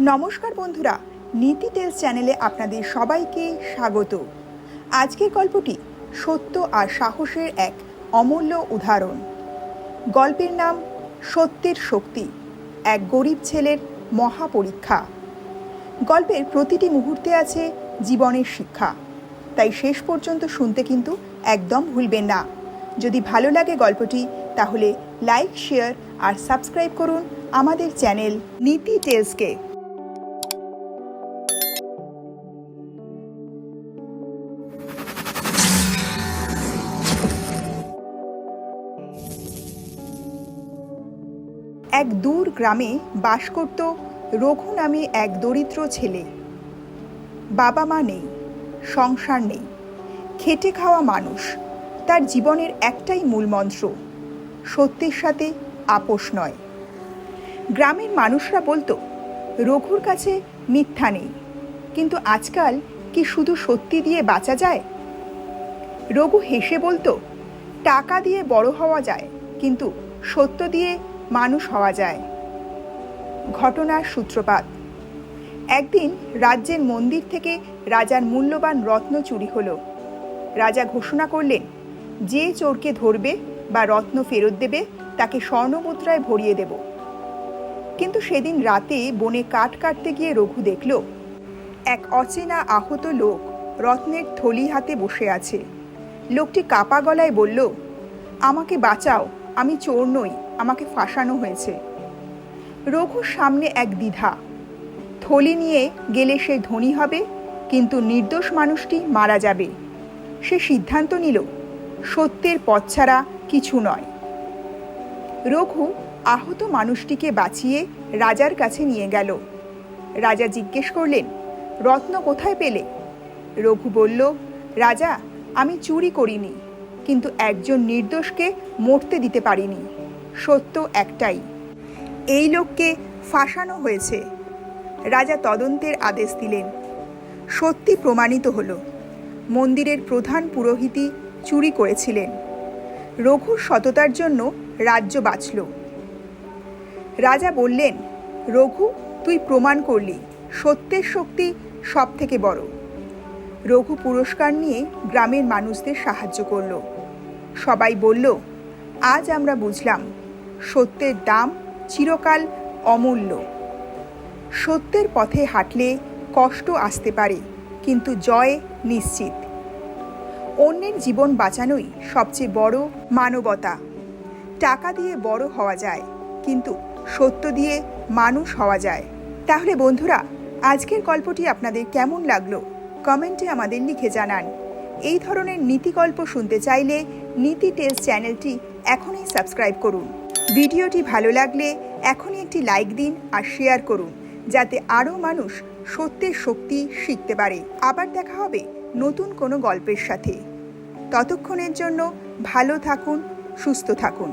নমস্কার বন্ধুরা, নীতি টেলস চ্যানেলে আপনাদের সবাইকে স্বাগত। আজকের গল্পটি সত্য আর সাহসের এক অমূল্য উদাহরণ। গল্পের নাম সত্যের শক্তি, এক গরিব ছেলের মহাপরীক্ষা। গল্পের প্রতিটি মুহূর্তে আছে জীবনের শিক্ষা, তাই শেষ পর্যন্ত শুনতে কিন্তু একদম ভুলবেন না। যদি ভালো লাগে গল্পটি, তাহলে লাইক, শেয়ার আর সাবস্ক্রাইব করুন আমাদের চ্যানেল নীতি টেলসকে। এক দূর গ্রামে বাস করত রঘু নামে এক দরিদ্র ছেলে। বাবা মা নেই, সংসার নেই, খেটে খাওয়া মানুষ। তার জীবনের একটাই মূল মন্ত্র, সত্যের সাথে আপোষ নয়। গ্রামের মানুষরা বলতো রঘুর কাছে মিথ্যা নেই, কিন্তু আজকাল কি শুধু সত্যি দিয়ে বাঁচা যায়? রঘু হেসে বলতো টাকা দিয়ে বড় হওয়া যায়, কিন্তু সত্য দিয়ে মানুষ হওয়া যায়। ঘটনার সূত্রপাত। একদিন রাজ্যের মন্দির থেকে রাজার মূল্যবান রত্ন চুরি হলো। রাজা ঘোষণা করলেন, যে চোরকে ধরবে বা রত্ন ফেরত দেবে তাকে স্বর্ণমুদ্রায় ভরিয়ে দেব। কিন্তু সেদিন রাতে বনে কাঠ কাটতে গিয়ে রঘু দেখল এক অচেনা আহত লোক রত্নের থলি হাতে বসে আছে। লোকটি কাপা গলায় বলল, আমাকে বাঁচাও, আমি চোর নই, আমাকে ফাঁসানো হয়েছে। রঘুর সামনে এক দ্বিধা। থলি নিয়ে গেলে সে ধনী হবে, কিন্তু নির্দোষ মানুষটি মারা যাবে। সে সিদ্ধান্ত নিল, সত্যের পথ ছাড়া কিছু নয়। রঘু আহত মানুষটিকে বাঁচিয়ে রাজার কাছে নিয়ে গেল। রাজা জিজ্ঞেস করলেন, রত্ন কোথায় পেলে? রঘু বলল, রাজা, আমি চুরি করিনি, কিন্তু একজন নির্দোষকে মরতে দিতে পারিনি। সত্য একটাই, এই লোককে ফাঁসানো হয়েছে। রাজা তদন্তের আদেশ দিলেন। সত্যি প্রমাণিত হলো, মন্দিরের প্রধান পুরোহিতই চুরি করেছিলেন। রঘুর সততার জন্য রাজ্য বাঁচল। রাজা বললেন, রঘু, তুই প্রমাণ করলি সত্যের শক্তি সব থেকে বড়। রঘু পুরস্কার নিয়ে গ্রামের মানুষদের সাহায্য করল। সবাই বলল, আজ আমরা বুঝলাম সত্যের দাম চিরকাল অমূল্য। সত্যের পথে হাঁটলে কষ্ট আসতে পারে, কিন্তু জয় নিশ্চিত। অন্যের জীবন বাঁচানোই সবচেয়ে বড় মানবতা। টাকা দিয়ে বড় হওয়া যায়, কিন্তু সত্য দিয়ে মানুষ হওয়া যায়। তাহলে বন্ধুরা, আজকের গল্পটি আপনাদের কেমন লাগলো কমেন্টে আমাদের লিখে জানান। এই ধরনের নীতি গল্প শুনতে চাইলে নীতি টেলস চ্যানেলটি এখনই সাবস্ক্রাইব করুন। ভিডিওটি ভালো লাগলে এখনই একটি লাইক দিন আর শেয়ার করুন, যাতে আরও মানুষ সত্যের শক্তি শিখতে পারে। আবার দেখা হবে নতুন কোনো গল্পের সাথে। ততক্ষণের জন্য ভালো থাকুন, সুস্থ থাকুন।